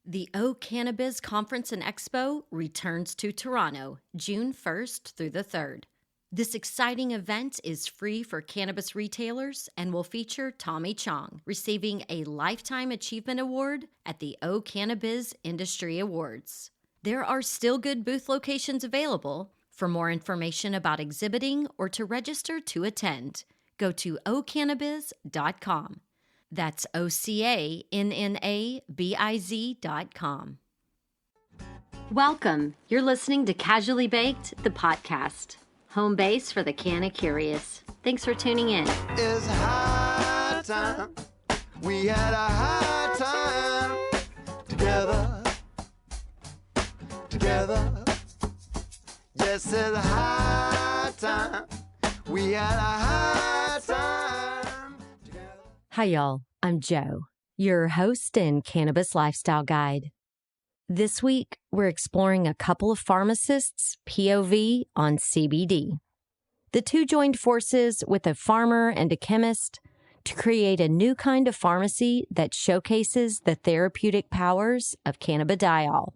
The Cannabis Conference and Expo returns to Toronto, June 1st through the 3rd. This exciting event is free for cannabis retailers and will feature Tommy Chong receiving a Lifetime Achievement Award at the Cannabis Industry Awards. There are still good booth locations available. For more information about exhibiting or to register to attend, go to ocannabis.com. That's OCANNABIZ.com. Welcome. You're listening to Casually Baked, the podcast. Home base for the Canna curious. Thanks for tuning in. It's high time. We had a high time together. Yes, it's a high time. We had a high time together. Hi, y'all. I'm Jo, your host and cannabis lifestyle guide. This week, we're exploring a couple of pharmacists' POV on CBD. The two joined forces with a farmer and a chemist to create a new kind of pharmacy that showcases the therapeutic powers of cannabidiol.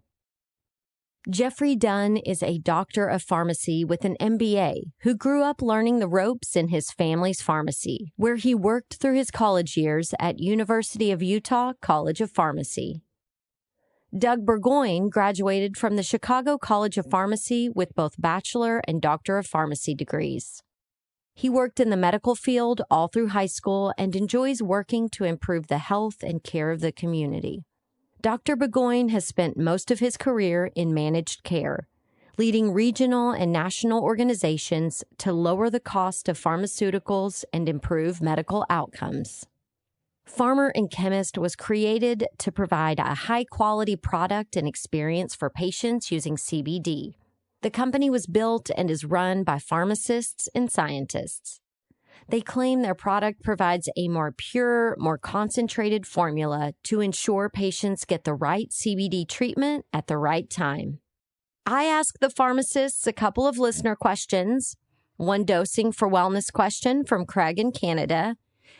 Jeffrey Dunn is a doctor of pharmacy with an M.B.A. who grew up learning the ropes in his family's pharmacy, where he worked through his college years at University of Utah College of Pharmacy. Doug Burgoyne graduated from the Chicago College of Pharmacy with both Bachelor and Doctor of Pharmacy degrees. He worked in the medical field all through high school and enjoys working to improve the health and care of the community. Dr. Burgoyne has spent most of his career in managed care, leading regional and national organizations to lower the cost of pharmaceuticals and improve medical outcomes. Farmer and Chemist was created to provide a high-quality product and experience for patients using CBD. The company was built and is run by pharmacists and scientists. They claim their product provides a more pure, more concentrated formula to ensure patients get the right CBD treatment at the right time. I asked the pharmacists a couple of listener questions, one dosing for wellness question from Craig in Canada,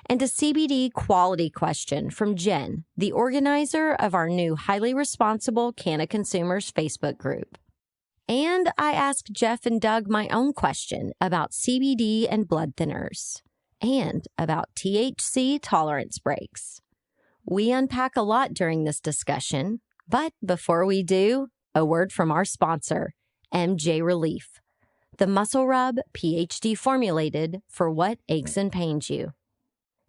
and a CBD quality question from Jen, the organizer of our new Highly Responsible Canna Consumers Facebook group. And I asked Jeff and Doug my own question about CBD and blood thinners, and about THC tolerance breaks. We unpack a lot during this discussion, but before we do, a word from our sponsor, MJ Relief, the muscle rub Ph.D. formulated for what aches and pains you.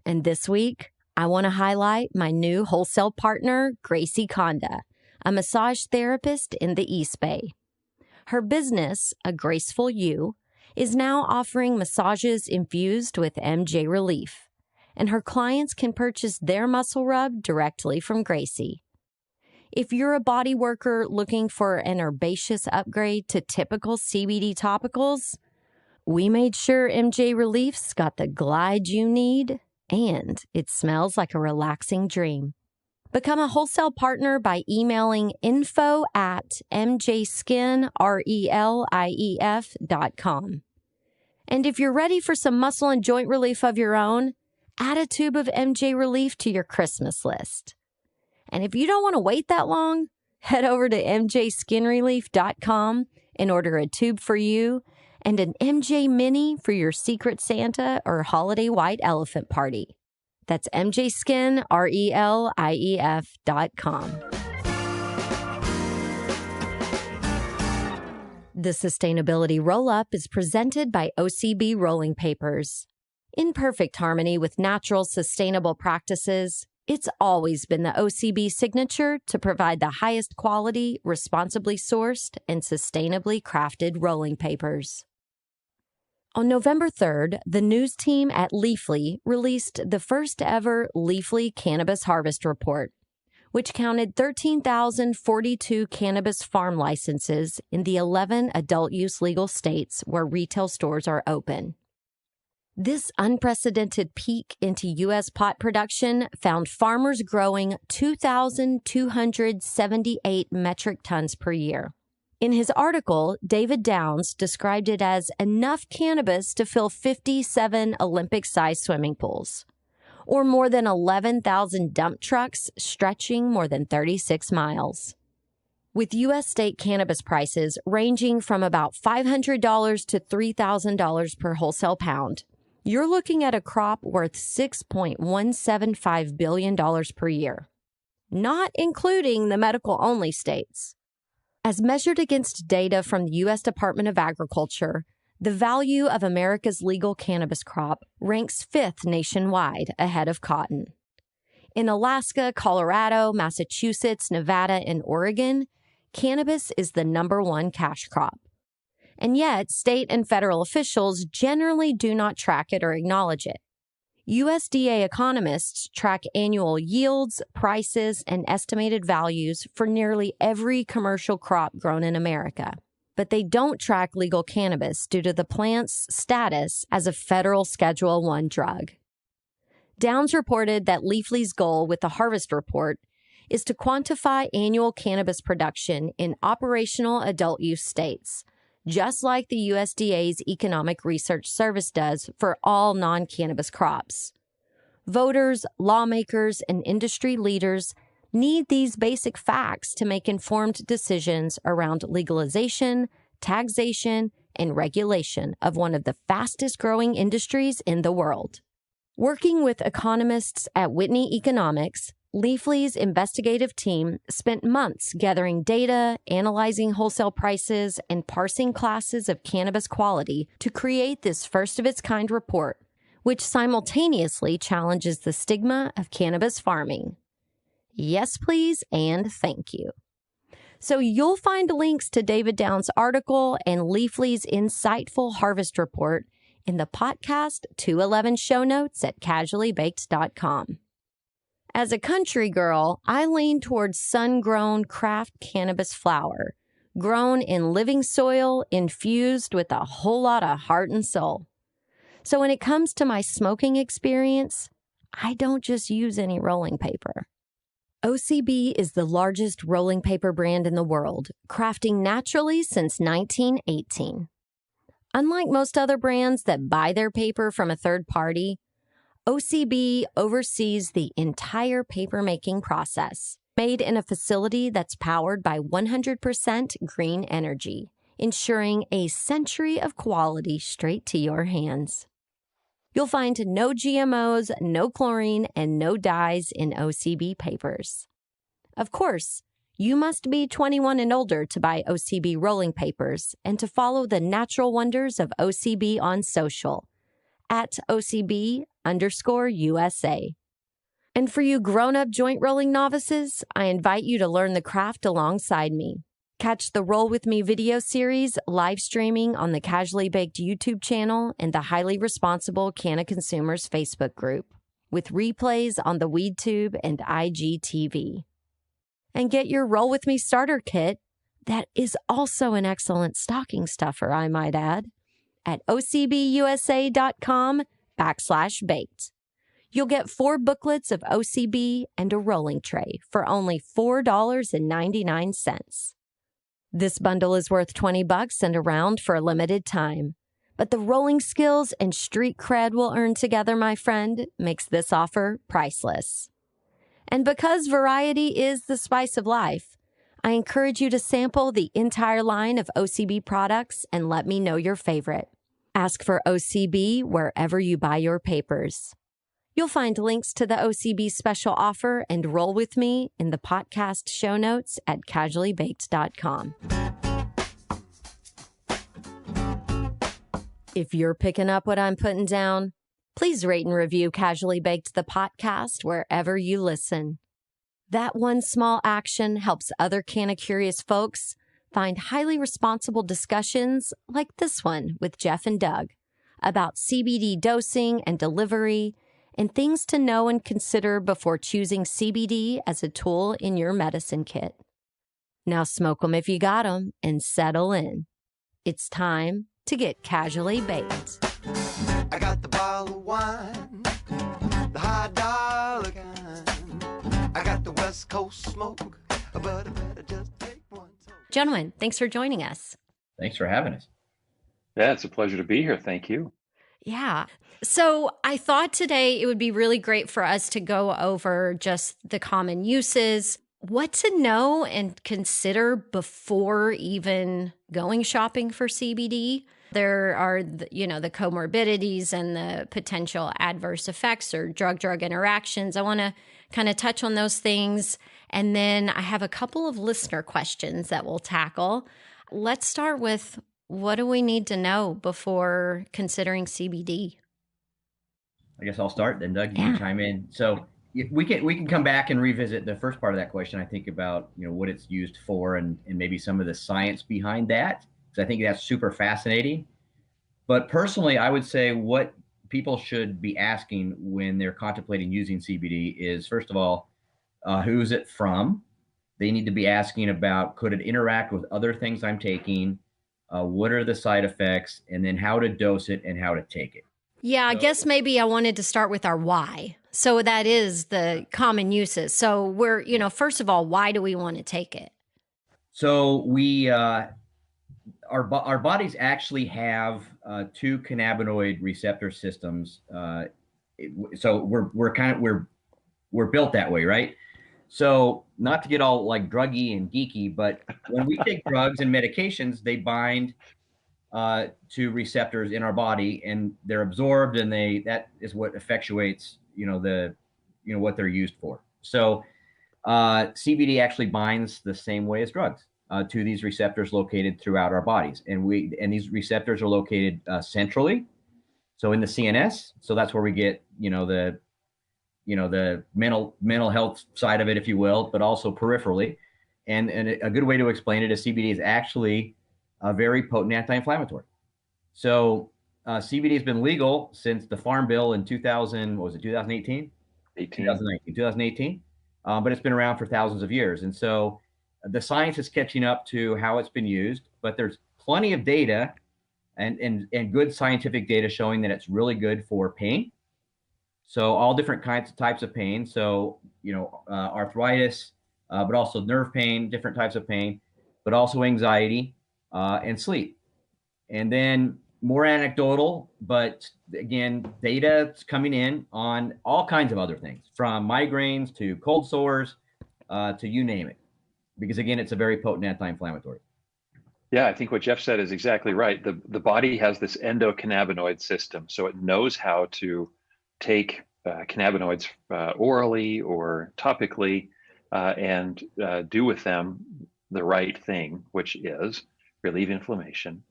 And this week, I want to highlight my new wholesale partner, Gracie Conda, a massage therapist in the East Bay. Her business, A Graceful You, is now offering massages infused with MJ Relief, and her clients can purchase their muscle rub directly from Gracie. If you're a body worker looking for an herbaceous upgrade to typical CBD topicals, we made sure MJ Relief's got the glide you need, and it smells like a relaxing dream. Become a wholesale partner by emailing info@mjskinrelief.com. And if you're ready for some muscle and joint relief of your own, add a tube of MJ Relief to your Christmas list. And if you don't want to wait that long, head over to mjskinrelief.com and order a tube for you and an MJ Mini for your Secret Santa or holiday white elephant party. That's mjskinrelief.com. The Sustainability Roll-Up is presented by OCB Rolling Papers. In perfect harmony with natural, sustainable practices, it's always been the OCB signature to provide the highest quality, responsibly sourced, and sustainably crafted rolling papers. On November 3rd, the news team at Leafly released the first ever Leafly Cannabis Harvest Report, which counted 13,042 cannabis farm licenses in the 11 adult-use legal states where retail stores are open. This unprecedented peek into U.S. pot production found farmers growing 2,278 metric tons per year. In his article, David Downs described it as enough cannabis to fill 57 Olympic-sized swimming pools, or more than 11,000 dump trucks stretching more than 36 miles. With U.S. state cannabis prices ranging from about $500 to $3,000 per wholesale pound, you're looking at a crop worth $6.175 billion per year, not including the medical-only states. As measured against data from the U.S. Department of Agriculture, the value of America's legal cannabis crop ranks 5th nationwide ahead of cotton. In Alaska, Colorado, Massachusetts, Nevada, and Oregon, cannabis is the #1 cash crop. And yet, state and federal officials generally do not track it or acknowledge it. USDA economists track annual yields, prices, and estimated values for nearly every commercial crop grown in America. But they don't track legal cannabis due to the plant's status as a federal Schedule I drug. Downs reported that Leafly's goal with the Harvest Report is to quantify annual cannabis production in operational adult use states, just like the USDA's Economic Research Service does for all non-cannabis crops. Voters, lawmakers, and industry leaders need these basic facts to make informed decisions around legalization, taxation, and regulation of one of the fastest-growing industries in the world. Working with economists at Whitney Economics, Leafly's investigative team spent months gathering data, analyzing wholesale prices, and parsing classes of cannabis quality to create this first-of-its-kind report, which simultaneously challenges the stigma of cannabis farming. Yes, please, and thank you. So you'll find links to David Downs' article and Leafly's insightful Harvest Report in the Potcast 211 show notes at casuallybaked.com. As a country girl, I lean towards sun-grown craft cannabis flower, grown in living soil, infused with a whole lot of heart and soul. So when it comes to my smoking experience, I don't just use any rolling paper. OCB is the largest rolling paper brand in the world, crafting naturally since 1918. Unlike most other brands that buy their paper from a third party, OCB oversees the entire paper-making process, made in a facility that's powered by 100% green energy, ensuring a century of quality straight to your hands. You'll find no GMOs, no chlorine, and no dyes in OCB papers. Of course, you must be 21 and older to buy OCB rolling papers and to follow the natural wonders of OCB on social at OCB_USA. And for you grown-up joint rolling novices, I invite you to learn the craft alongside me. Catch the Roll With Me video series live streaming on the Casually Baked YouTube channel and the Highly Responsible Canna Consumers Facebook group, with replays on the WeedTube and IGTV. And get your Roll With Me starter kit, that is also an excellent stocking stuffer, I might add, at ocbusa.com/baked. You'll get 4 booklets of OCB and a rolling tray for only $4.99. This bundle is worth $20 and around for a limited time. But the rolling skills and street cred we'll earn together, my friend, makes this offer priceless. And because variety is the spice of life, I encourage you to sample the entire line of OCB products and let me know your favorite. Ask for OCB wherever you buy your papers. You'll find links to the OCB special offer and Roll With Me in the podcast show notes at casuallybaked.com. If you're picking up what I'm putting down, please rate and review Casually Baked the podcast wherever you listen. That one small action helps other Canna-curious folks find highly responsible discussions like this one with Jeff and Doug about CBD dosing and delivery and things to know and consider before choosing CBD as a tool in your medicine kit. Now smoke 'em if you got 'em and settle in. It's time to get casually baked. I got the bottle of wine, the high dollar kind. I got the West Coast smoke, but I better just take one. Gentlemen, thanks for joining us. Thanks for having us. Yeah, it's a pleasure to be here. Thank you. Yeah. So I thought today it would be really great for us to go over just the common uses, what to know and consider before even going shopping for CBD. There are, the comorbidities and the potential adverse effects or drug-drug interactions. I want to kind of touch on those things. And then I have a couple of listener questions that we'll tackle. Let's start with, what do we need to know before considering CBD? I guess I'll start, then Doug, you can chime in. So we can come back and revisit the first part of that question. I think about, what it's used for and maybe some of the science behind that, because I think that's super fascinating. But personally, I would say what people should be asking when they're contemplating using CBD is, first of all, who's it from? They need to be asking about, could it interact with other things I'm taking? What are the side effects? And then how to dose it and how to take it. Yeah, I guess maybe I wanted to start with our why. So that is the common uses. So we're, first of all, why do we want to take it? So our bodies actually have two cannabinoid receptor systems. So we're built that way, right? So not to get all like druggy and geeky, but when we take drugs and medications, they bind to receptors in our body, and they're absorbed, and that is what effectuates, what they're used for. So CBD actually binds the same way as drugs to these receptors located throughout our bodies, and these receptors are located centrally, so in the CNS. So that's where we get the mental health side of it, if you will, but also peripherally. And a good way to explain it is CBD is actually a very potent anti-inflammatory. So CBD has been legal since the Farm Bill in 2018? 2018. But it's been around for thousands of years. And so the science is catching up to how it's been used, but there's plenty of data and good scientific data showing that it's really good for pain. So all different types of pain. So, arthritis, but also nerve pain, different types of pain, but also anxiety and sleep. And then more anecdotal, but again, data's coming in on all kinds of other things, from migraines to cold sores to you name it. Because again, it's a very potent anti-inflammatory. Yeah, I think what Jeff said is exactly right. The body has this endocannabinoid system, so it knows how to take cannabinoids orally or topically and do with them the right thing, which is relieve inflammation,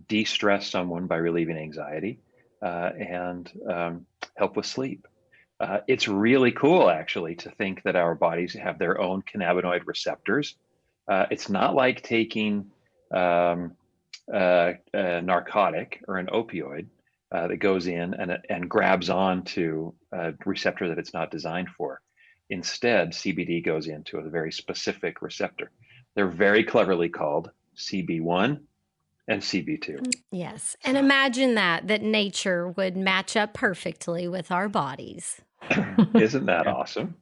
de-stress someone by relieving anxiety, and help with sleep. It's really cool, actually, to think that our bodies have their own cannabinoid receptors. It's not like taking a narcotic or an opioid that goes in and grabs onto a receptor that it's not designed for. Instead, CBD goes into a very specific receptor. They're very cleverly called CB1 and CB2. Yes. And imagine that nature would match up perfectly with our bodies. Isn't that awesome?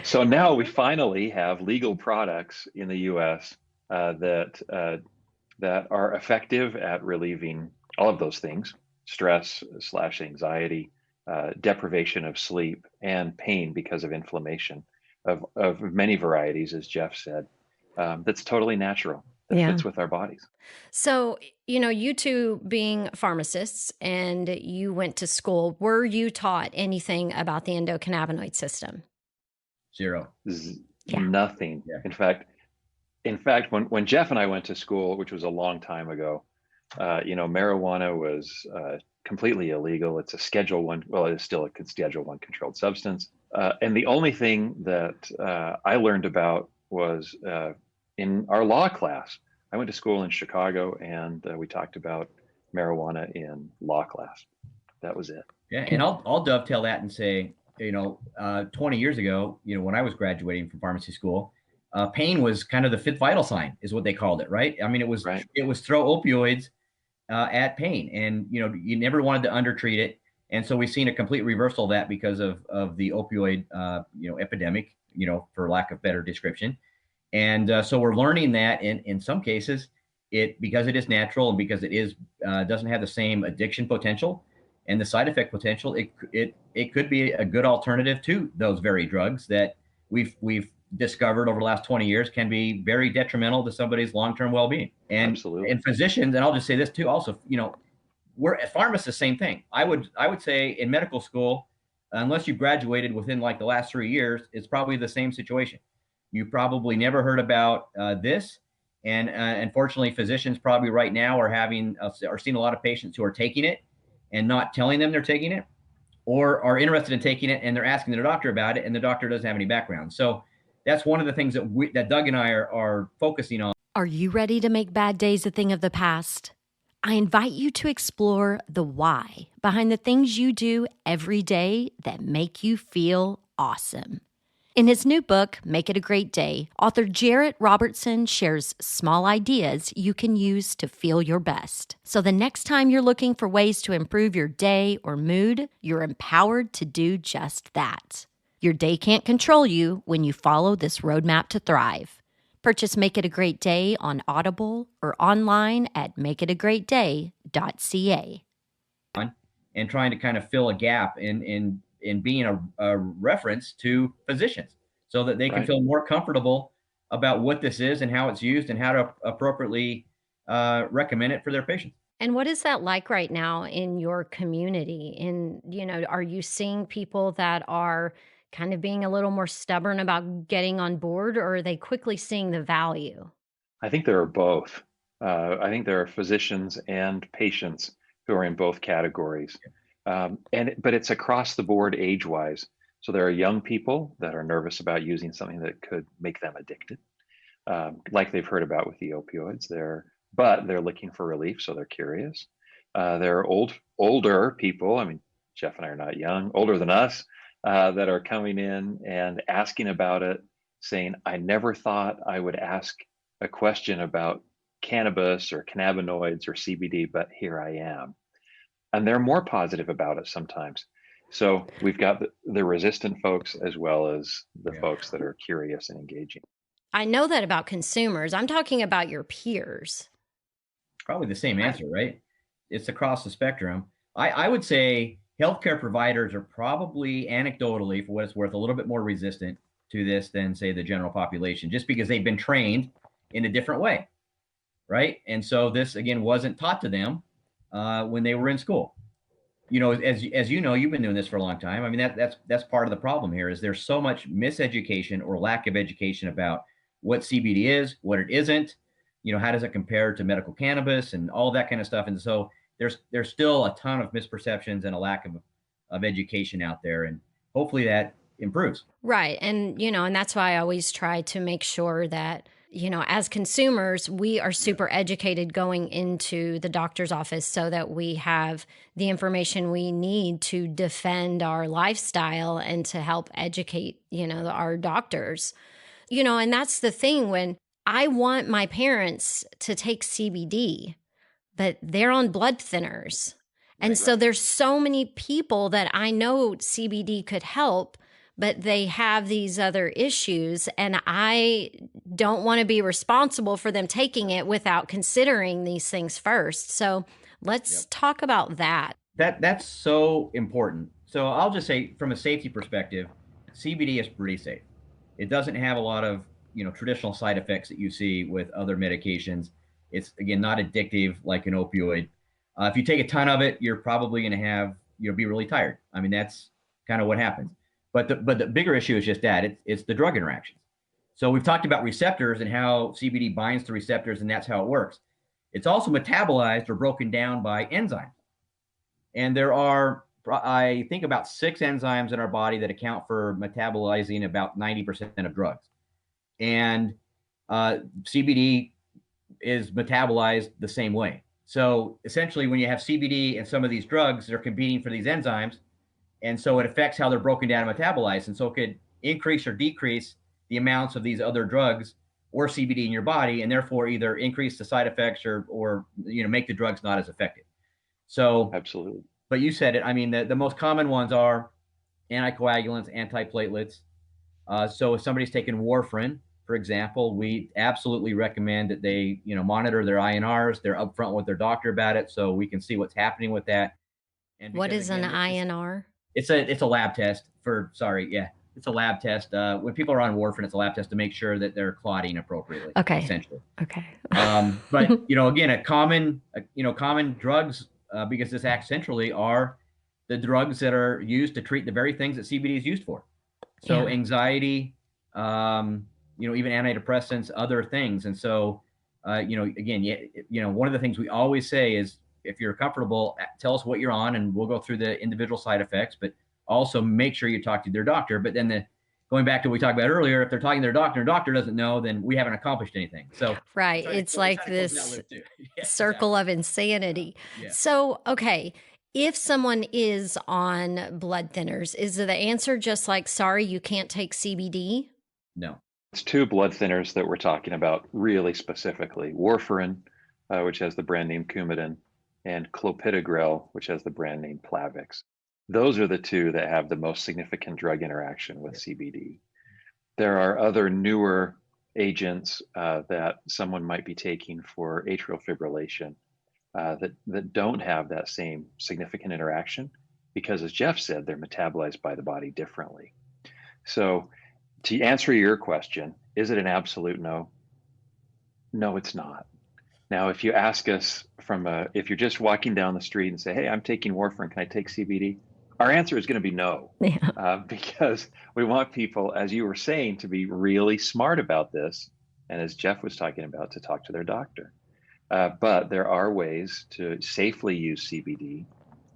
So now we finally have legal products in the US that are effective at relieving all of those things: stress / anxiety, deprivation of sleep, and pain because of inflammation of many varieties, as Jeff said. That's totally natural. That fits with our bodies. So, you two being pharmacists and you went to school, were you taught anything about the endocannabinoid system? Zero. Nothing. Yeah. In fact, when Jeff and I went to school, which was a long time ago, marijuana was completely illegal. It's a Schedule 1. Well, it is still a Schedule 1 controlled substance. And the only thing that I learned about was in our law class. I went to school in Chicago, and we talked about marijuana in law class. That was it. Yeah, and I'll dovetail that and say, 20 years ago, when I was graduating from pharmacy school, pain was kind of the fifth vital sign, is what they called it, right? I mean, it was throw opioids at pain, and you never wanted to undertreat it, and so we've seen a complete reversal of that because of the opioid epidemic, for lack of better description. And so we're learning that in some cases, because it is natural and because it is doesn't have the same addiction potential, and the side effect potential, it could be a good alternative to those very drugs that we've discovered over the last 20 years can be very detrimental to somebody's long-term well-being. And physicians, and I'll just say this too, also, we're pharmacists, same thing. I would say in medical school, unless you graduated within like the last 3 years, it's probably the same situation. You probably never heard about this. And unfortunately, physicians probably right now are seeing a lot of patients who are taking it and not telling them they're taking it, or are interested in taking it and they're asking their doctor about it and the doctor doesn't have any background. So that's one of the things that Doug and I are focusing on. Are you ready to make bad days a thing of the past? I invite you to explore the why behind the things you do every day that make you feel awesome. In his new book, Make It a Great Day, author Jarrett Robertson shares small ideas you can use to feel your best. So the next time you're looking for ways to improve your day or mood, you're empowered to do just that. Your day can't control you when you follow this roadmap to thrive. Purchase Make It a Great Day on Audible or online at makeitagreatday.ca. And trying to kind of fill a gap in being a reference to physicians so that they can feel more comfortable about what this is and how it's used and how to appropriately recommend it for their patients. And what is that like right now in your community? Are you seeing people that are kind of being a little more stubborn about getting on board, or are they quickly seeing the value? I think there are both. I think there are physicians and patients who are in both categories. But it's across the board age-wise. So there are young people that are nervous about using something that could make them addicted, like they've heard about with the opioids. But they're looking for relief, so they're curious. There are older people. I mean, Jeff and I are not young, older than us, that are coming in and asking about it, saying, "I never thought I would ask a question about cannabis or cannabinoids or CBD, but here I am." And they're more positive about it sometimes. So we've got the resistant folks as well as the folks that are curious and engaging. I know that about consumers. I'm talking about your peers. Probably the same answer, right? It's across the spectrum. I would say healthcare providers are probably anecdotally, for what it's worth, a little bit more resistant to this than, say, the general population, just because they've been trained in a different way, right? And so this, again, wasn't taught to them when they were in school. As you know, you've been doing this for a long time. I mean, that's part of the problem here is there's so much miseducation or lack of education about what CBD is, what it isn't, how does it compare to medical cannabis and all that kind of stuff. And so there's still a ton of misperceptions and a lack of education out there. And hopefully that improves. Right. And, and that's why I always try to make sure that, as consumers, we are super educated going into the doctor's office so that we have the information we need to defend our lifestyle and to help educate, our doctors. And that's the thing, when I want my parents to take CBD, but they're on blood thinners. And so there's so many people that I know CBD could help, but they have these other issues, and I don't want to be responsible for them taking it without considering these things first. So let's talk about that. That's so important. So I'll just say, from a safety perspective, CBD is pretty safe. It doesn't have a lot of traditional side effects that you see with other medications. It's, again, not addictive like an opioid. If you take a ton of it, you're probably going to you'll be really tired. I mean, that's kind of what happens. But the bigger issue is just that it's the drug interactions. So we've talked about receptors and how CBD binds to receptors, and that's how it works. It's also metabolized or broken down by enzymes. And there are, I think, about 6 enzymes in our body that account for metabolizing about 90% of drugs. And CBD is metabolized the same way. So essentially, when you have CBD and some of these drugs, they're competing for these enzymes. And so it affects how they're broken down and metabolized. And so it could increase or decrease the amounts of these other drugs or CBD in your body, and therefore either increase the side effects or make the drugs not as effective. So absolutely. But you said it. I mean, the most common ones are anticoagulants, antiplatelets. So if somebody's taking warfarin, for example, we absolutely recommend that they, monitor their INRs. They're upfront with their doctor about it, so we can see what's happening with that. And What because, is an again, INR? It's a lab test it's a lab test. When people are on warfarin, it's a lab test to make sure that they're clotting appropriately. Okay. Essentially. Okay. But again, common drugs, because this acts centrally, are the drugs that are used to treat the very things that CBD is used for. So anxiety, even antidepressants, other things. And so, again, one of the things we always say is, if you're comfortable, tell us what you're on, and we'll go through the individual side effects, but also make sure you talk to their doctor. But then going back to what we talked about earlier, if they're talking to their doctor doesn't know, then we haven't accomplished anything. So right. It's like this circle of insanity. Yeah. So, okay. If someone is on blood thinners, is the answer just like, sorry, you can't take CBD? No. It's 2 blood thinners that we're talking about really specifically: warfarin, which has the brand name Coumadin, and clopidogrel, which has the brand name Plavix. Those are the 2 that have the most significant drug interaction with CBD. There are other newer agents that someone might be taking for atrial fibrillation that don't have that same significant interaction, because, as Jeff said, they're metabolized by the body differently. So, to answer your question, is it an absolute no? No, it's not. Now, if you ask us if you're just walking down the street and say, hey, I'm taking warfarin, can I take CBD? Our answer is going to be no, because we want people, as you were saying, to be really smart about this. And as Jeff was talking about, to talk to their doctor. But there are ways to safely use CBD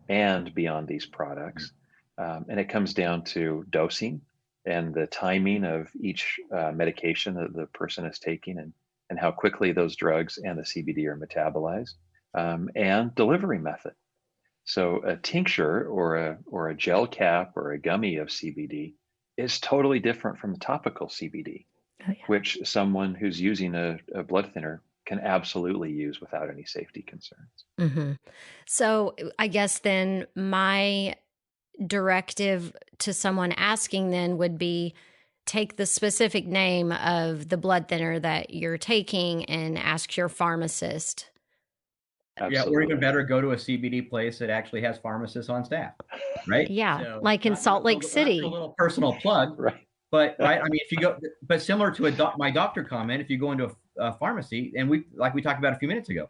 and be on these products. And it comes down to dosing and the timing of each medication that the person is taking, and how quickly those drugs and the CBD are metabolized, and delivery method. So a tincture or a gel cap or a gummy of CBD is totally different from the topical CBD, which someone who's using a blood thinner can absolutely use without any safety concerns. Mm-hmm. So I guess then my directive to someone asking then would be, take the specific name of the blood thinner that you're taking and ask your pharmacist. Absolutely. Yeah, or even better, go to a CBD place that actually has pharmacists on staff, right? Yeah, so, like in Salt Lake City. A little personal plug, right? But right, I mean, if you go, but similar to my doctor comment, if you go into a pharmacy, and we talked about a few minutes ago,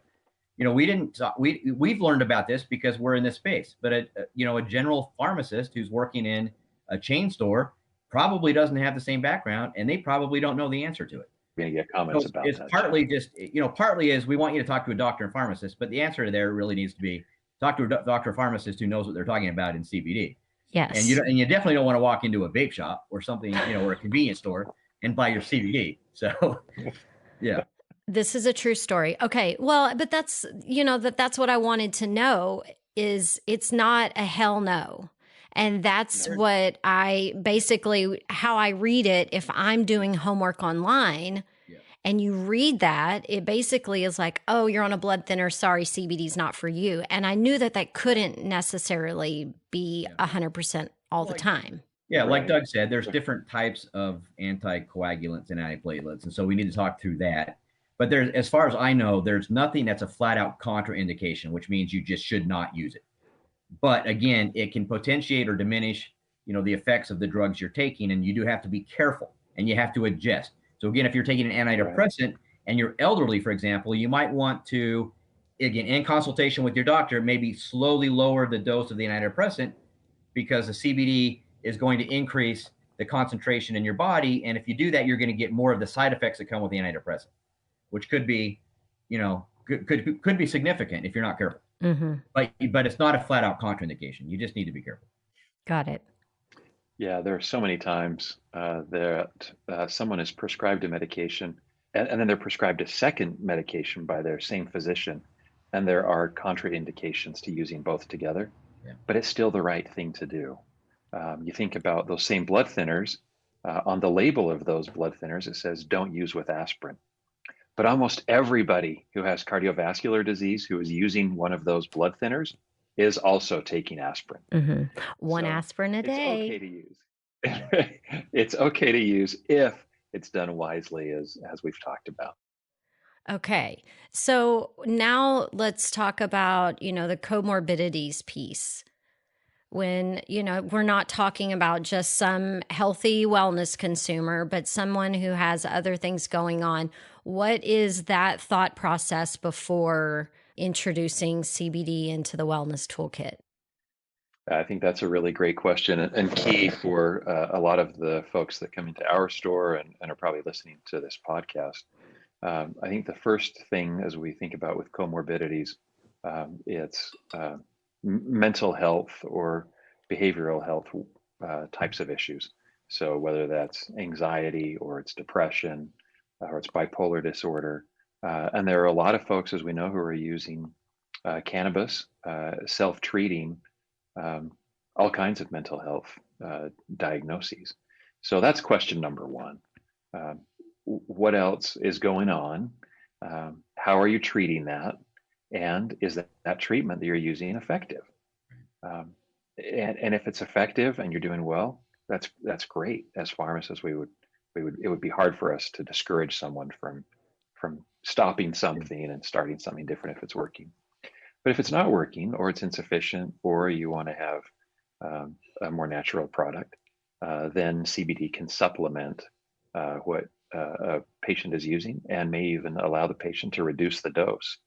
we've learned about this because we're in this space. But a general pharmacist who's working in a chain store probably doesn't have the same background, and they probably don't know the answer to it. We're going to get comments about it's that. Partly just, partly is we want you to talk to a doctor and pharmacist, but the answer there really needs to be talk to a doctor or pharmacist who knows what they're talking about in CBD. Yes. And you definitely don't want to walk into a vape shop or something, or a convenience store and buy your CBD. So, yeah. This is a true story. Okay. Well, but that's what I wanted to know is it's not a hell no. And that's what how I read it. If I'm doing homework online and you read that, it basically is like, oh, you're on a blood thinner. Sorry, CBD's not for you. And I knew that couldn't necessarily be 100% all the time. Yeah. Like Doug said, there's different types of anticoagulants and antiplatelets. And so we need to talk through that. But as far as I know, there's nothing that's a flat out contraindication, which means you just should not use it. But again, it can potentiate or diminish, the effects of the drugs you're taking, and you do have to be careful and you have to adjust. So again, if you're taking an antidepressant and you're elderly, for example, you might want to, again, in consultation with your doctor, maybe slowly lower the dose of the antidepressant, because the CBD is going to increase the concentration in your body. And if you do that, you're going to get more of the side effects that come with the antidepressant, which could be, could be significant if you're not careful. Mm-hmm. But it's not a flat out contraindication. You just need to be careful. Got it. Yeah, there are so many times that someone is prescribed a medication and then they're prescribed a second medication by their same physician, and there are contraindications to using both together, but it's still the right thing to do. You think about those same blood thinners, on the label of those blood thinners, it says don't use with aspirin. But almost everybody who has cardiovascular disease who is using one of those blood thinners is also taking aspirin. Mm-hmm. One aspirin a day. It's okay to use. It's okay to use if it's done wisely, as we've talked about. Okay. So now let's talk about, the comorbidities piece. when, we're not talking about just some healthy wellness consumer, but someone who has other things going on. What is that thought process before introducing CBD into the wellness toolkit? I think that's a really great question and key for a lot of the folks that come into our store and are probably listening to this podcast. I think the first thing as we think about with comorbidities, it's mental health or behavioral health types of issues. So whether that's anxiety or it's depression or it's bipolar disorder. And there are a lot of folks, as we know, who are using cannabis, self-treating all kinds of mental health diagnoses. So that's question number one. What else is going on? How are you treating that? And is that treatment that you're using effective? And if it's effective and you're doing well, that's great. As pharmacists, it would be hard for us to discourage someone from stopping something and starting something different if it's working. But if it's not working, or it's insufficient, or you want to have a more natural product, then CBD can supplement what a patient is using and may even allow the patient to reduce the dose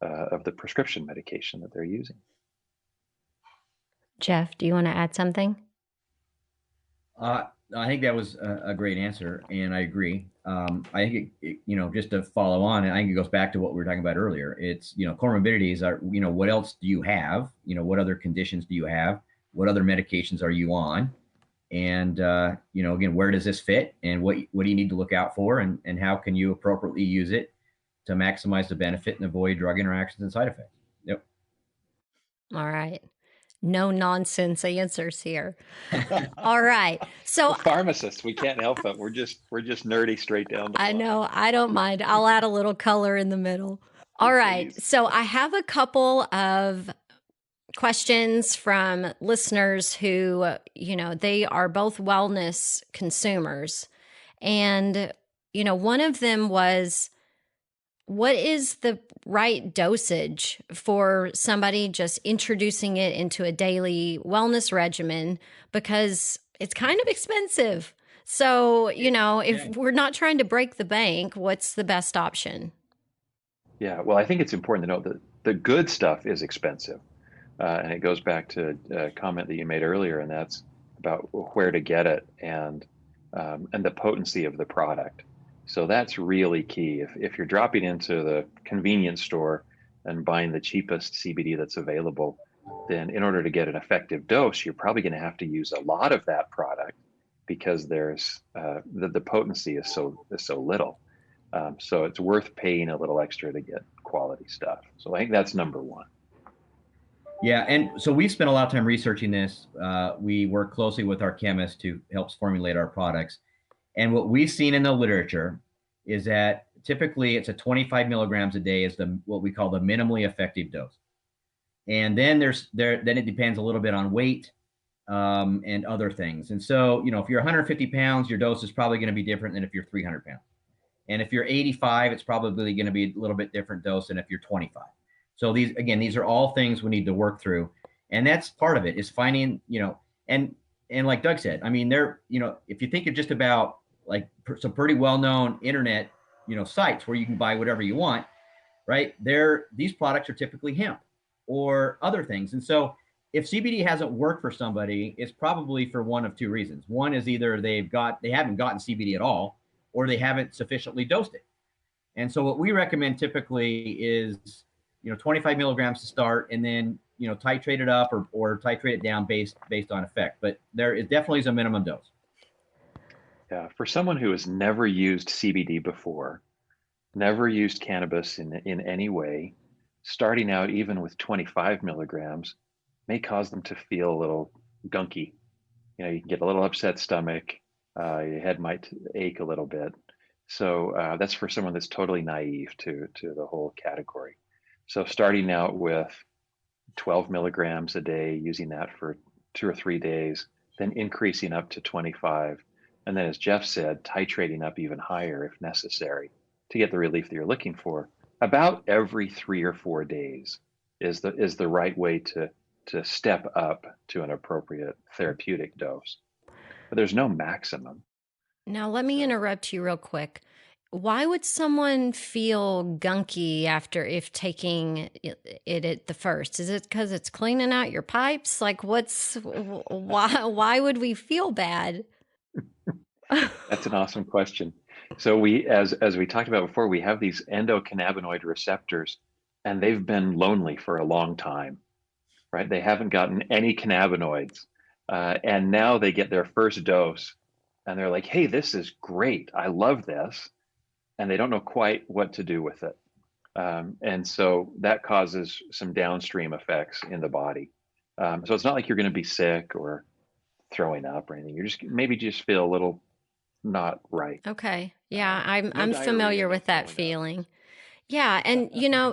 of the prescription medication that they're using. Jeff, do you want to add something? I think that was a great answer, and I agree. I think just to follow on, I think it goes back to what we were talking about earlier. It's comorbidities are what else do you have? What other conditions do you have? What other medications are you on? And again, where does this fit? And what do you need to look out for? And how can you appropriately use it to maximize the benefit and avoid drug interactions and side effects? Yep. All right. No nonsense answers here. All right. So we're pharmacists, we can't help it. We're just nerdy straight down the line. I know. I don't mind. I'll add a little color in the middle. All right. So I have a couple of questions from listeners who, they are both wellness consumers. And, one of them was, what is the right dosage for somebody just introducing it into a daily wellness regimen? Because it's kind of expensive. So, if we're not trying to break the bank, what's the best option? Yeah, well, I think it's important to note that the good stuff is expensive. And it goes back to a comment that you made earlier, and that's about where to get it and the potency of the product. So that's really key. If you're dropping into the convenience store and buying the cheapest CBD that's available, then in order to get an effective dose, you're probably going to have to use a lot of that product because there's the potency is so little. So it's worth paying a little extra to get quality stuff. So I think that's number one. Yeah, and so we've spent a lot of time researching this. We work closely with our chemist who helps formulate our products. And what we've seen in the literature is that typically it's a 25 milligrams a day is what we call the minimally effective dose. And then then it depends a little bit on weight and other things. And so, if you're 150 pounds, your dose is probably going to be different than if you're 300 pounds. And if you're 85, it's probably going to be a little bit different dose than if you're 25. So these are all things we need to work through. And that's part of it is finding, and like Doug said, I mean, if you think of just about like some pretty well-known internet, sites where you can buy whatever you want, right? These products are typically hemp or other things. And so if CBD hasn't worked for somebody, it's probably for one of two reasons. One is either they haven't gotten CBD at all, or they haven't sufficiently dosed it. And so what we recommend typically is, 25 milligrams to start, and then, titrate it up or titrate it down based on effect. But there is definitely a minimum dose. Yeah, for someone who has never used CBD before, never used cannabis in any way, starting out even with 25 milligrams may cause them to feel a little gunky. You can get a little upset stomach, your head might ache a little bit. So that's for someone that's totally naive to the whole category. So starting out with 12 milligrams a day, using that for 2 or 3 days, then increasing up to 25. And then, as Jeff said, titrating up even higher if necessary to get the relief that you're looking for. About every 3 or 4 days is the right way to to step up to an appropriate therapeutic dose. But there's no maximum. Now, let me interrupt you real quick. Why would someone feel gunky after if taking it at the first? Is it because it's cleaning out your pipes? Like, why would we feel bad? That's an awesome question. So we, as we talked about before, we have these endocannabinoid receptors, and they've been lonely for a long time, right? They haven't gotten any cannabinoids, and now they get their first dose, and they're like, "Hey, this is great. I love this," and they don't know quite what to do with it, and so that causes some downstream effects in the body. So it's not like you're going to be sick or throwing up or anything. You're just maybe just feel a little not right. Okay. Yeah, I'm No diarrhea, familiar no with that throwing up. feeling. Yeah, and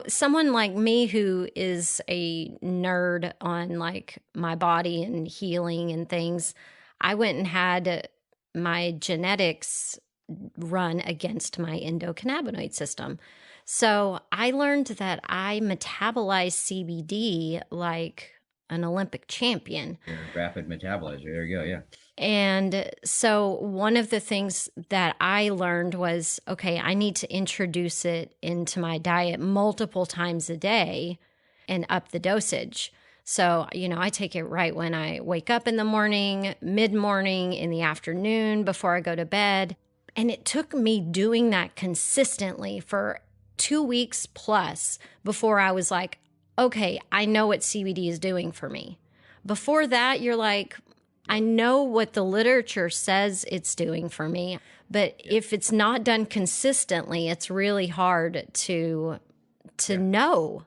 someone like me who is a nerd on like my body and healing and things, I went and had my genetics run against my endocannabinoid system. So I learned that I metabolize CBD like an Olympic champion. You're a rapid metabolizer. There you go. Yeah. And so one of the things that I learned was, okay, I need to introduce it into my diet multiple times a day and up the dosage. So, I take it right when I wake up in the morning, mid-morning, in the afternoon, before I go to bed. And it took me doing that consistently for 2 weeks plus before I was like, okay, I know what CBD is doing for me. Before that, you're like, I know what the literature says it's doing for me, but if it's not done consistently, it's really hard to know.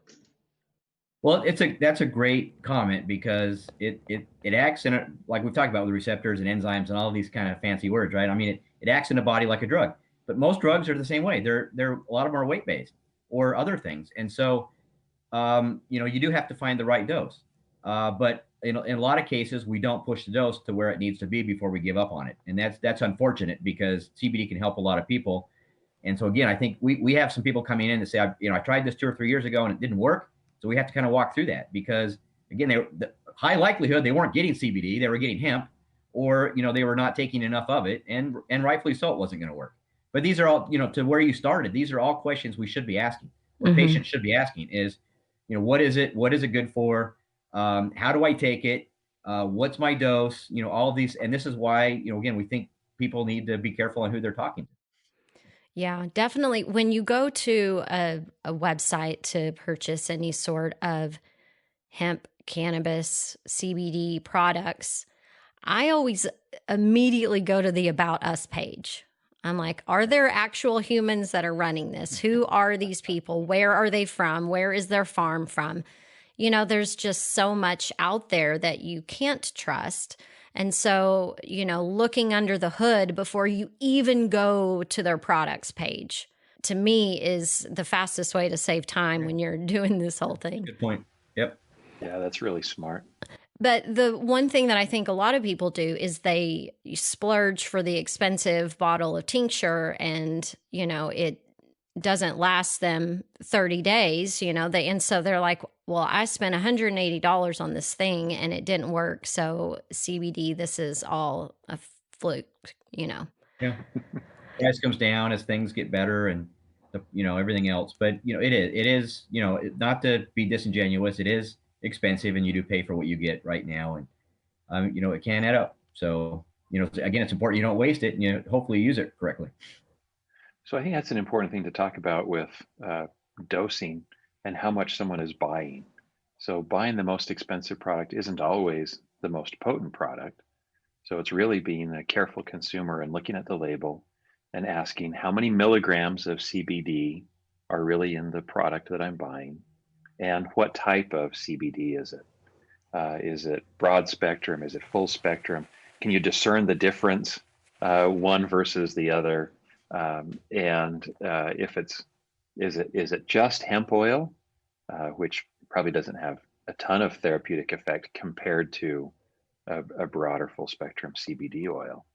Well, that's a great comment because it acts in a, like we've talked about with receptors and enzymes and all these kind of fancy words, right? I mean, it acts in the body like a drug, but most drugs are the same way. They're a lot of them are weight based or other things, and so you do have to find the right dose. But in a lot of cases, we don't push the dose to where it needs to be before we give up on it, and that's unfortunate because CBD can help a lot of people. And so again, I think we have some people coming in and say, I tried this 2 or 3 years ago and it didn't work. So we have to kind of walk through that because again, the high likelihood they weren't getting CBD, they were getting hemp, or they were not taking enough of it, and rightfully so, it wasn't going to work. But these are all, to where you started, these are all questions we should be asking, or patients should be asking is, what is it? What is it good for? How do I take it? What's my dose? All of these, and this is why, again, we think people need to be careful on who they're talking to. Yeah, definitely. When you go to a website to purchase any sort of hemp, cannabis, CBD products, I always immediately go to the About Us page. I'm like, are there actual humans that are running this? Who are these people? Where are they from? Where is their farm from? There's just so much out there that you can't trust. And so, looking under the hood before you even go to their products page, to me, is the fastest way to save time when you're doing this whole thing. Good point. Yep. Yeah, that's really smart. But the one thing that I think a lot of people do is they splurge for the expensive bottle of tincture and, it doesn't last them 30 days, and so they're like, well, I spent $180 on this thing and it didn't work. So CBD, this is all a fluke, Yeah. Price comes down as things get better and, everything else. But, it is, not to be disingenuous, it is expensive and you do pay for what you get right now. And, it can add up. So, again, it's important you don't waste it and hopefully use it correctly. So I think that's an important thing to talk about with dosing and how much someone is buying. So buying the most expensive product isn't always the most potent product. So it's really being a careful consumer and looking at the label and asking how many milligrams of CBD are really in the product that I'm buying and what type of CBD is it? Is it broad spectrum? Is it full spectrum? Can you discern the difference, one versus the other? If is it just hemp oil, which probably doesn't have a ton of therapeutic effect compared to a broader full spectrum CBD oil.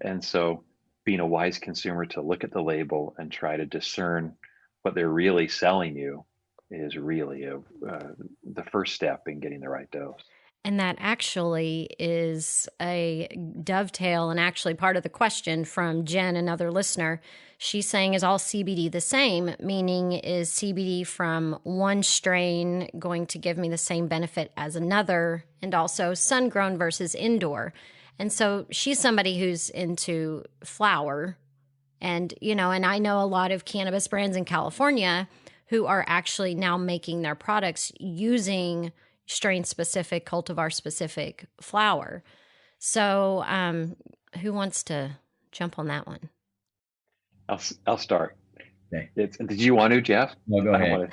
And so being a wise consumer to look at the label and try to discern what they're really selling you is really the first step in getting the right dose. And that actually is a dovetail and actually part of the question from Jen, another listener. She's saying, is all CBD the same? Meaning, is CBD from one strain going to give me the same benefit as another? And also sun-grown versus indoor. And so she's somebody who's into flower. And, and I know a lot of cannabis brands in California who are actually now making their products using strain-specific, cultivar-specific flower. So who wants to jump on that one? I'll start. Okay. Did you want to, Jeff? No, go ahead.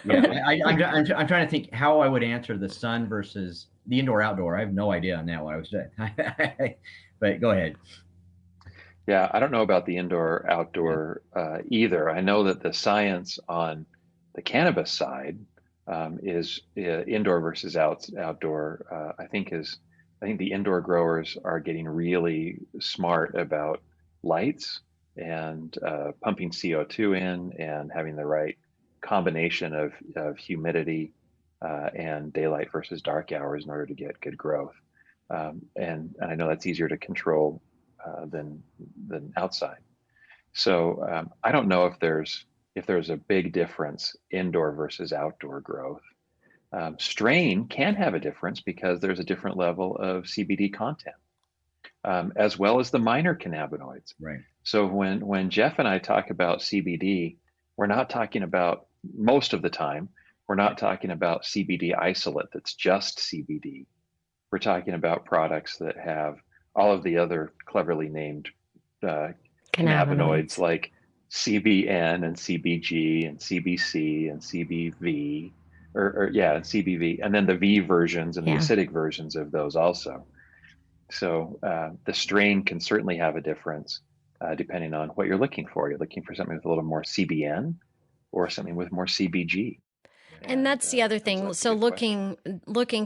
Okay. I'm trying to think how I would answer the sun versus the indoor-outdoor. I have no idea on that one. I was saying, but go ahead. Yeah, I don't know about the indoor-outdoor either. I know that the science on the cannabis side is indoor versus outdoor. I think the indoor growers are getting really smart about lights and pumping CO2 in and having the right combination of humidity and daylight versus dark hours in order to get good growth. And I know that's easier to control than outside. So I don't know if there's a big difference indoor versus outdoor growth. Strain can have a difference because there's a different level of CBD content, as well as the minor cannabinoids. Right. So when Jeff and I talk about CBD, we're not talking about, most of the time, we're not talking about CBD isolate that's just CBD. We're talking about products that have all of the other cleverly named cannabinoids like CBN and CBG and CBC and CBV, and CBV, and then the V versions and the acidic versions of those also. So the strain can certainly have a difference depending on what you're looking for. You're looking for something with a little more CBN or something with more CBG. And that's the other thing. So looking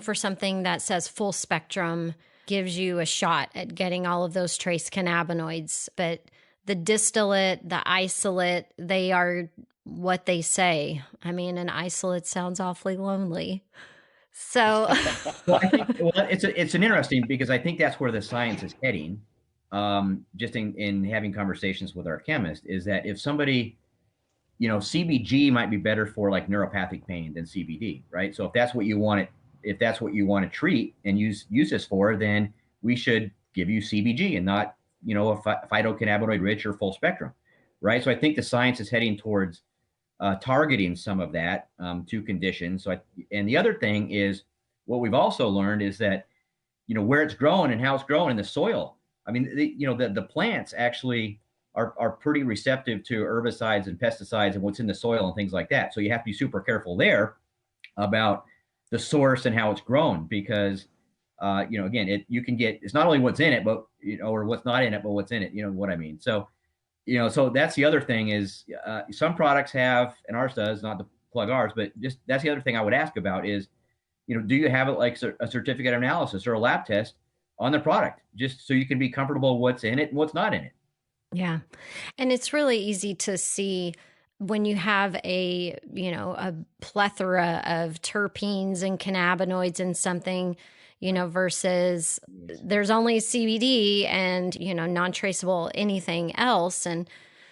for something that says full spectrum gives you a shot at getting all of those trace cannabinoids. But the distillate, the isolate, they are what they say. I mean, an isolate sounds awfully lonely. So well, I think it's an interesting, because I think that's where the science is heading. Just in having conversations with our chemist, is that if somebody, CBG might be better for like neuropathic pain than CBD, right? So if that's what you want to treat and use this for, then we should give you CBG and not, a phytocannabinoid rich or full spectrum, right? So I think the science is heading towards targeting some of that to conditions. And the other thing is, what we've also learned is that, where it's growing and how it's growing in the soil. I mean, the plants actually are pretty receptive to herbicides and pesticides and what's in the soil and things like that. So you have to be super careful there about the source and how it's grown, because again, you can get, it's not only what's in it, but or what's not in it, but what's in it. You know what I mean? So so that's the other thing is some products have, and ours does, not to plug ours, but just that's the other thing I would ask about is, do you have it like a certificate of analysis or a lab test on the product, just so you can be comfortable what's in it and what's not in it? Yeah. And it's really easy to see when you have a plethora of terpenes and cannabinoids in something, versus there's only CBD and, non-traceable anything else. And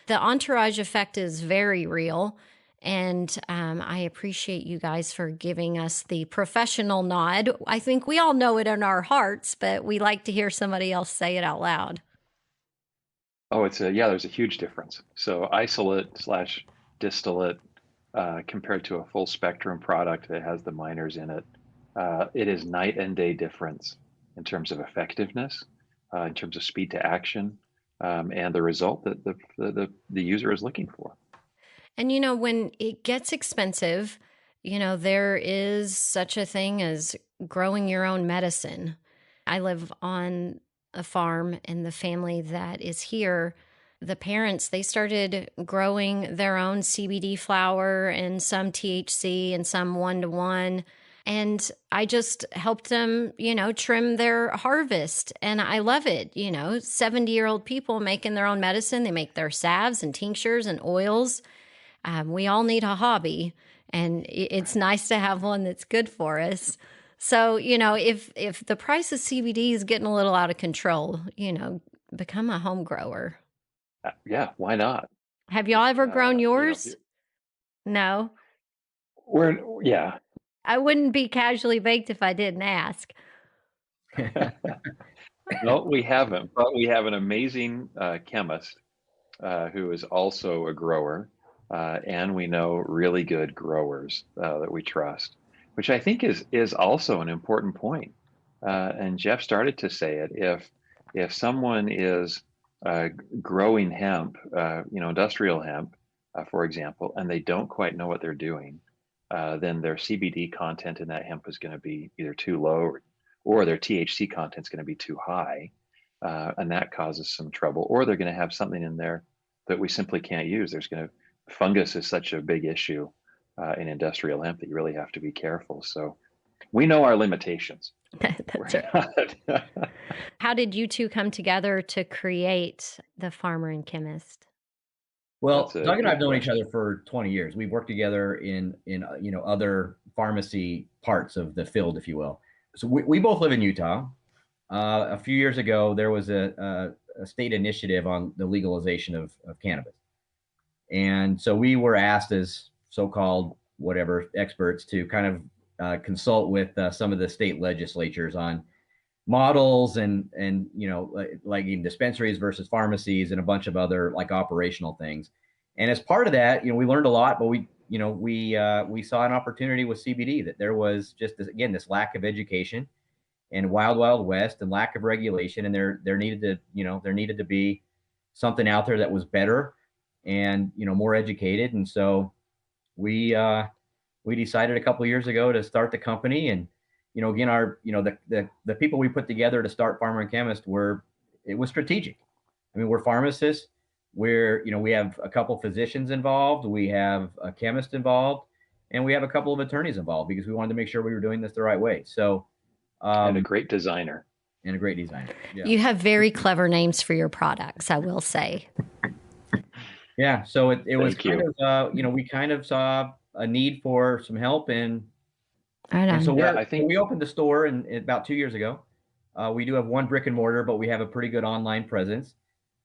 the entourage effect is very real. And I appreciate you guys for giving us the professional nod. I think we all know it in our hearts, but we like to hear somebody else say it out loud. Oh, there's a huge difference. So isolate/distillate compared to a full spectrum product that has the minors in it, it is night and day difference in terms of effectiveness, in terms of speed to action, and the result that the user is looking for. And, when it gets expensive, there is such a thing as growing your own medicine. I live on a farm, and the family that is here, the parents, they started growing their own CBD flower and some THC and some 1-to-1. And I just helped them, trim their harvest. And I love it. 70-year-old people making their own medicine. They make their salves and tinctures and oils. We all need a hobby. and it's nice to have one that's good for us. So, if the price of CBD is getting a little out of control, become a home grower. Yeah, why not? Have y'all ever grown yours? No. Yeah. I wouldn't be casually baked if I didn't ask. No, we haven't, but we have an amazing chemist who is also a grower, and we know really good growers that we trust, which I think is also an important point. And Jeff started to say it. If someone is growing hemp, industrial hemp, for example, and they don't quite know what they're doing, then their CBD content in that hemp is going to be either too low or their THC content is going to be too high. And that causes some trouble, or they're going to have something in there that we simply can't use. Fungus is such a big issue in industrial hemp that you really have to be careful. So we know our limitations. That's right. How did you two come together to create the Farmer and Chemist? Well, Doug and I have known each other for 20 years. We've worked together in other pharmacy parts of the field, if you will. So we both live in Utah. A few years ago, there was a state initiative on the legalization of cannabis. And so we were asked as so-called whatever experts to kind of consult with some of the state legislatures on models and like in dispensaries versus pharmacies and a bunch of other like operational things. And as part of that, we learned a lot, but we saw an opportunity with CBD that there was just this lack of education and wild west and lack of regulation, and there needed to be something out there that was better and more educated. And so we decided a couple of years ago to start the company. And again, our the people we put together to start Farmer and Chemist was strategic. I mean, we're pharmacists. We have a couple physicians involved, we have a chemist involved, and we have a couple of attorneys involved because we wanted to make sure we were doing this the right way. So and a great designer. Yeah. You have very clever names for your products, I will say. Yeah. So it was kind of, we kind of saw a need for some help. And so we opened the store about 2 years ago. We do have one brick and mortar, but we have a pretty good online presence.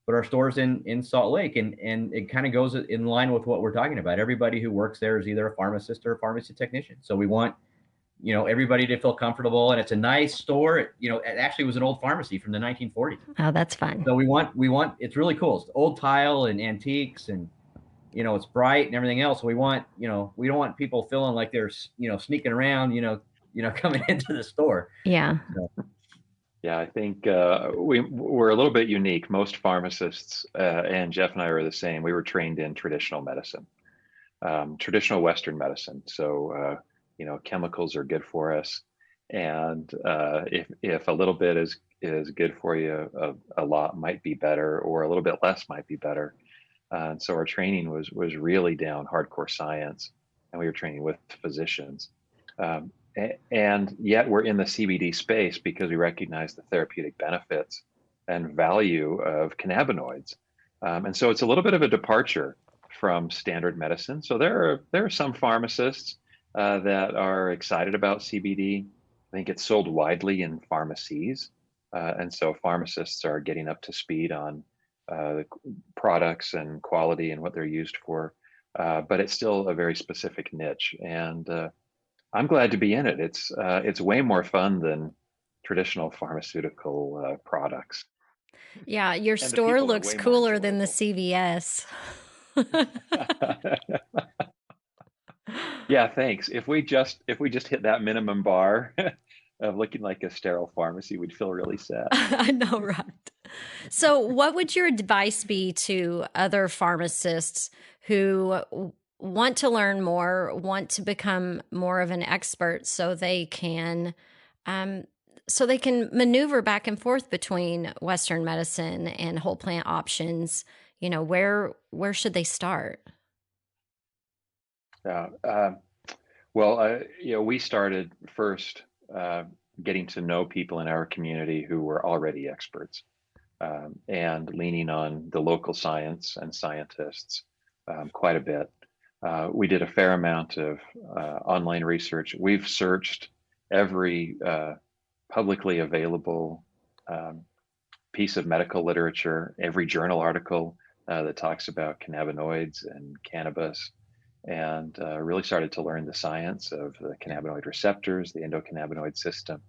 But our store's in Salt Lake, and it kind of goes in line with what we're talking about. Everybody who works there is either a pharmacist or a pharmacy technician. So we want everybody to feel comfortable, and it's a nice store. It actually was an old pharmacy from the 1940s. Oh, that's fun. So we want it's really cool. It's old tile and antiques, and it's bright and everything else. We want we don't want people feeling like they're sneaking around coming into the store. Yeah. So. Yeah, I think we're a little bit unique. Most pharmacists and Jeff and I are the same. We were trained in traditional medicine, traditional Western medicine. So chemicals are good for us, and if a little bit is good for you, a lot might be better, or a little bit less might be better. And so our training was really down hardcore science, and we were training with physicians. And yet we're in the CBD space because we recognize the therapeutic benefits and value of cannabinoids. And so it's a little bit of a departure from standard medicine. So there are some pharmacists that are excited about CBD. I think it's sold widely in pharmacies. And so pharmacists are getting up to speed on the products and quality and what they're used for. But it's still a very specific niche. And I'm glad to be in it. It's way more fun than traditional pharmaceutical products. Yeah, your store looks cooler than the CVS. Yeah, thanks. If we just hit that minimum bar of looking like a sterile pharmacy, we'd feel really sad. I know, right? So, what would your advice be to other pharmacists who want to learn more, want to become more of an expert, so they can maneuver back and forth between Western medicine and whole plant options? Where should they start? We started first getting to know people in our community who were already experts, and leaning on the local science and scientists quite a bit. We did a fair amount of online research. We've searched every publicly available piece of medical literature, every journal article that talks about cannabinoids and cannabis, and really started to learn the science of the cannabinoid receptors, the endocannabinoid system,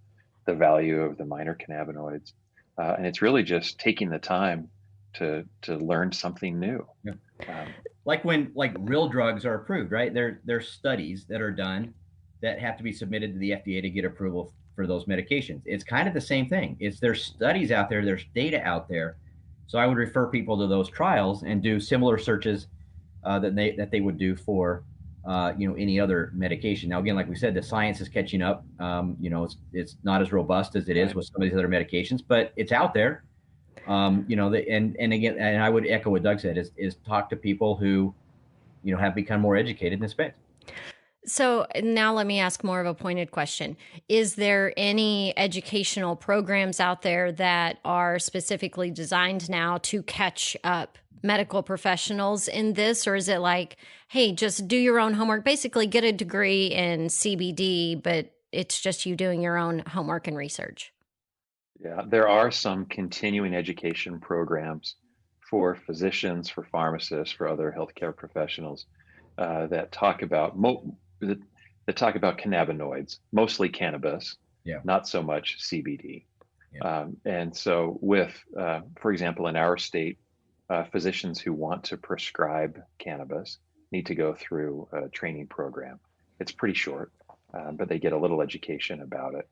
the value of the minor cannabinoids. And it's really just taking the time to learn something new. Yeah. Like real drugs are approved, right? There's studies that are done that have to be submitted to the FDA to get approval for those medications. It's kind of the same thing. There's studies out there, there's data out there. So I would refer people to those trials and do similar searches that they would do for any other medication. Now, again, like we said, the science is catching up. It's not as robust as it is with some of these other medications, but it's out there. And I would echo what Doug said is talk to people who, have become more educated in this space. So now let me ask more of a pointed question. Is there any educational programs out there that are specifically designed now to catch up medical professionals in this? Or is it like, hey, just do your own homework, basically get a degree in CBD, but it's just you doing your own homework and research? Yeah, there are some continuing education programs for physicians, for pharmacists, for other healthcare professionals that talk about cannabinoids, mostly cannabis, not so much CBD. Yeah. And so for example, in our state, physicians who want to prescribe cannabis need to go through a training program. It's pretty short, but they get a little education about it.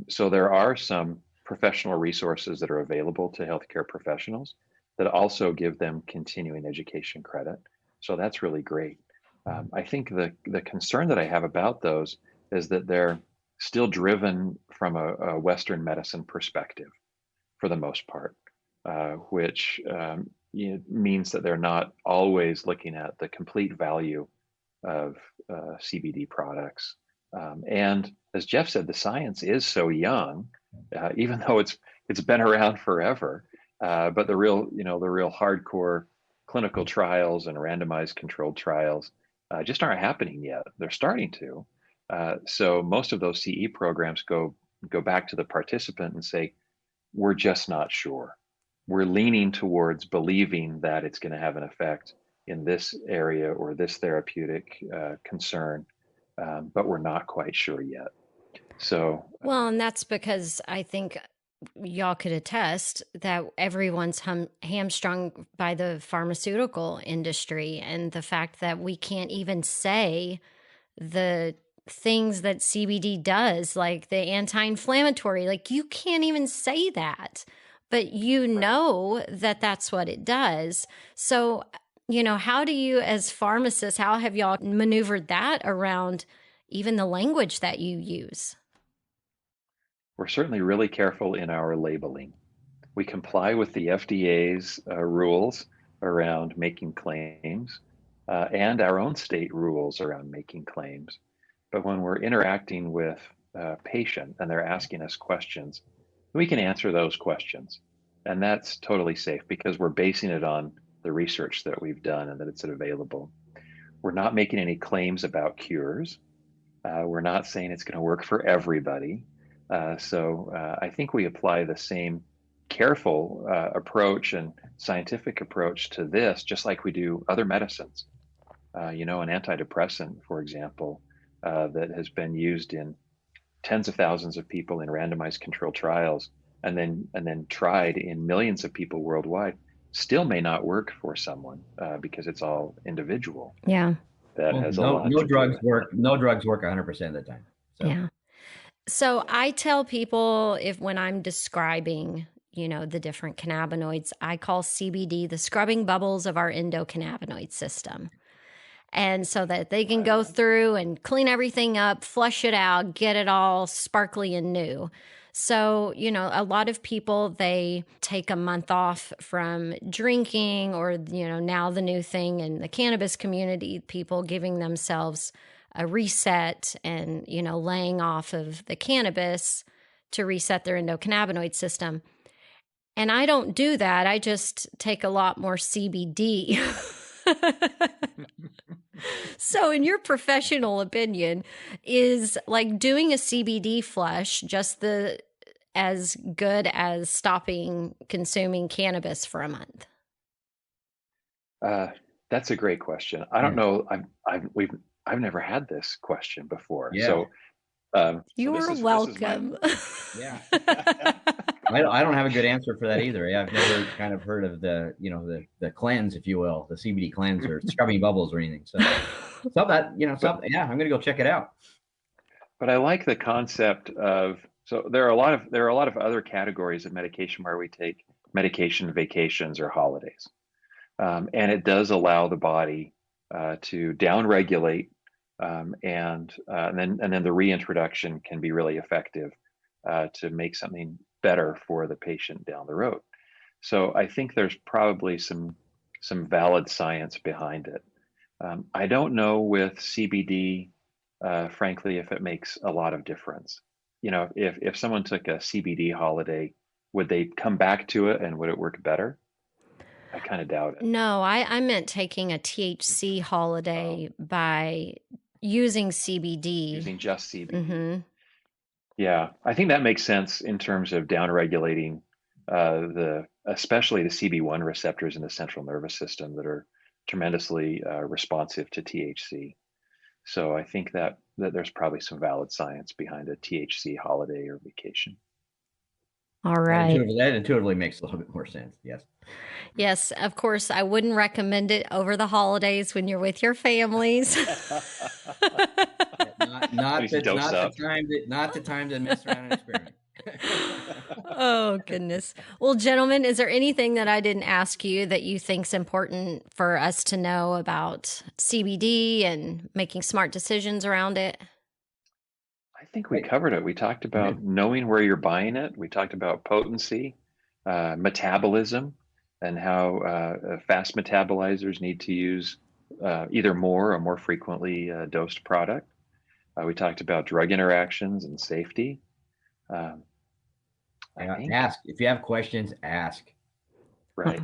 So there are some professional resources that are available to healthcare professionals that also give them continuing education credit. So that's really great. I think the concern that I have about those is that they're still driven from a Western medicine perspective for the most part, which means that they're not always looking at the complete value of CBD products. And as Jeff said, the science is so young, even though it's been around forever. But the real hardcore clinical trials and randomized controlled trials just aren't happening yet. They're starting to. So most of those CE programs go back to the participant and say, we're just not sure. We're leaning towards believing that it's going to have an effect in this area or this therapeutic concern, but we're not quite sure yet. So, well, and that's because I think y'all could attest that everyone's hamstrung by the pharmaceutical industry and the fact that we can't even say the things that CBD does, like the anti-inflammatory, like you can't even say that, but know that that's what it does. So, how do you as pharmacists, how have y'all maneuvered that around even the language that you use? We're certainly really careful in our labeling. We comply with the FDA's rules around making claims and our own state rules around making claims. But when we're interacting with a patient and they're asking us questions, we can answer those questions. And that's totally safe because we're basing it on the research that we've done and that it's available. We're not making any claims about cures. We're not saying it's going to work for everybody. So I think we apply the same careful approach and scientific approach to this, just like we do other medicines. An antidepressant, for example, that has been used in tens of thousands of people in randomized controlled trials and then tried in millions of people worldwide, still may not work for someone because it's all individual. Yeah. That has a lot. No drugs work 100% of the time. So. Yeah. So I tell people when I'm describing, the different cannabinoids, I call CBD the scrubbing bubbles of our endocannabinoid system. And so that they can go through and clean everything up, flush it out, get it all sparkly and new. So, a lot of people, they take a month off from drinking or, now the new thing in the cannabis community, people giving themselves a reset and, laying off of the cannabis to reset their endocannabinoid system. And I don't do that. I just take a lot more CBD. So in your professional opinion, is like doing a CBD flush just as good as stopping consuming cannabis for a month? That's a great question. I don't know. I've never had this question before. Yeah. So You're welcome. Yeah. I don't have a good answer for that either. I've never kind of heard of the cleanse, if you will, the CBD cleanse or scrubbing bubbles or anything. So I'm going to go check it out. But I like the concept of, so there are a lot of other categories of medication where we take medication vacations or holidays. And it does allow the body to downregulate, and then the reintroduction can be really effective to make something better for the patient down the road. So I think there's probably some valid science behind it. I don't know with CBD, frankly, if it makes a lot of difference. If someone took a CBD holiday, would they come back to it and would it work better? I kind of doubt it. No, I meant taking a THC holiday by using CBD. Using just CBD. Mm-hmm. Yeah, I think that makes sense in terms of downregulating especially the CB1 receptors in the central nervous system that are tremendously responsive to THC. So I think that there's probably some valid science behind a THC holiday or vacation. All right. That intuitively makes a little bit more sense. Yes. Yes, of course, I wouldn't recommend it over the holidays when you're with your families. not the time to mess around and experiment. Oh, goodness. Well, gentlemen, is there anything that I didn't ask you that you think's important for us to know about CBD and making smart decisions around it? I think we covered it. We talked about knowing where you're buying it. We talked about potency, metabolism, and how fast metabolizers need to use either more or more frequently dosed product. We talked about drug interactions and safety. Ask. If you have questions, ask. Right.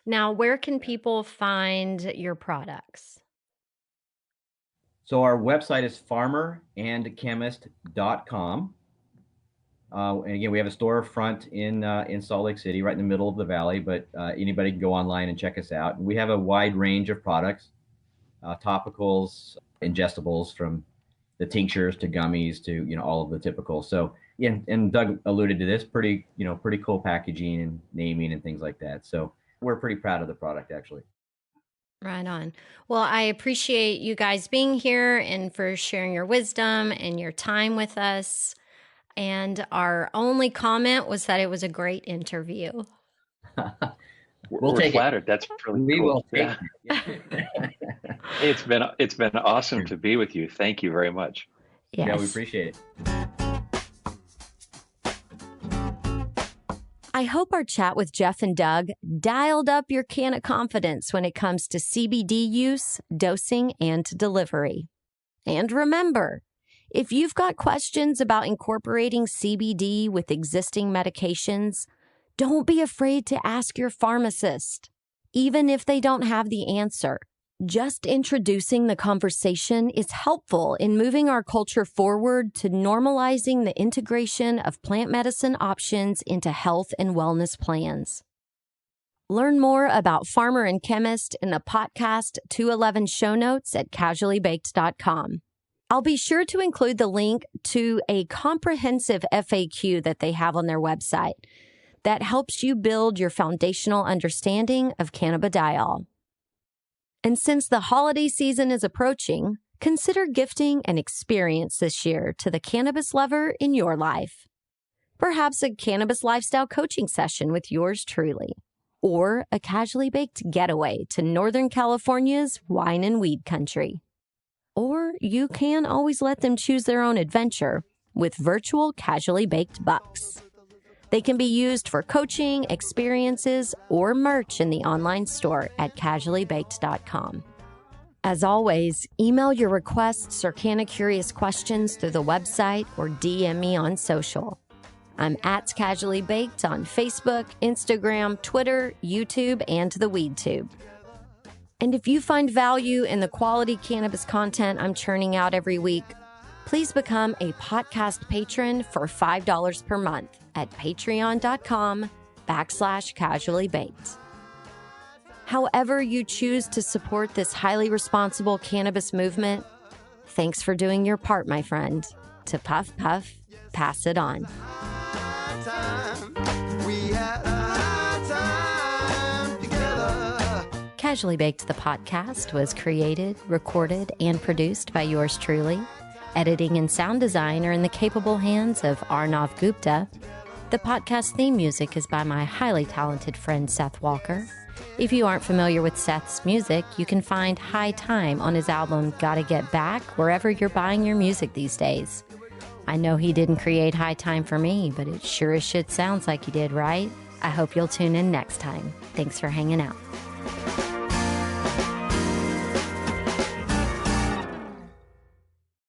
Now, where can people find your products? So our website is farmerandchemist.com. And again, we have a storefront in Salt Lake City, right in the middle of the valley, but anybody can go online and check us out. And we have a wide range of products, topicals, ingestibles, from the tinctures to gummies to, all of the typical. So, yeah, and Doug alluded to this, pretty cool packaging and naming and things like that. So we're pretty proud of the product, actually. Right on. Well, I appreciate you guys being here and for sharing your wisdom and your time with us. And our only comment was that it was a great interview. We're flattered. That's really we cool. Will take it. It's been awesome to be with you. Thank you very much. Yes. Yeah, we appreciate it. I hope our chat with Jeff and Doug dialed up your Canna confidence when it comes to CBD use, dosing, and delivery. And remember, if you've got questions about incorporating CBD with existing medications, don't be afraid to ask your pharmacist. Even if they don't have the answer, just introducing the conversation is helpful in moving our culture forward to normalizing the integration of plant medicine options into health and wellness plans. Learn more about Farmer and Chemist in the Potcast 211 show notes at casuallybaked.com. I'll be sure to include the link to a comprehensive FAQ that they have on their website that helps you build your foundational understanding of cannabidiol. And since the holiday season is approaching, consider gifting an experience this year to the cannabis lover in your life. Perhaps a cannabis lifestyle coaching session with yours truly, or a casually baked getaway to Northern California's wine and weed country. Or you can always let them choose their own adventure with virtual casually baked bucks. They can be used for coaching, experiences, or merch in the online store at casuallybaked.com. As always, email your requests or Canna Curious questions through the website or DM me on social. I'm at Casually Baked on Facebook, Instagram, Twitter, YouTube, and the WeedTube. And if you find value in the quality cannabis content I'm churning out every week, please become a podcast patron for $5 per month at patreon.com/casuallybaked. However you choose to support this highly responsible cannabis movement, thanks for doing your part, my friend. To puff, puff, pass it on. Casually Baked, the podcast, was created, recorded, and produced by yours truly. Editing and sound design are in the capable hands of Arnav Gupta. The podcast theme music is by my highly talented friend Seth Walker. If you aren't familiar with Seth's music, you can find High Time on his album Gotta Get Back wherever you're buying your music these days. I know he didn't create High Time for me, but it sure as shit sounds like he did, right? I hope you'll tune in next time. Thanks for hanging out.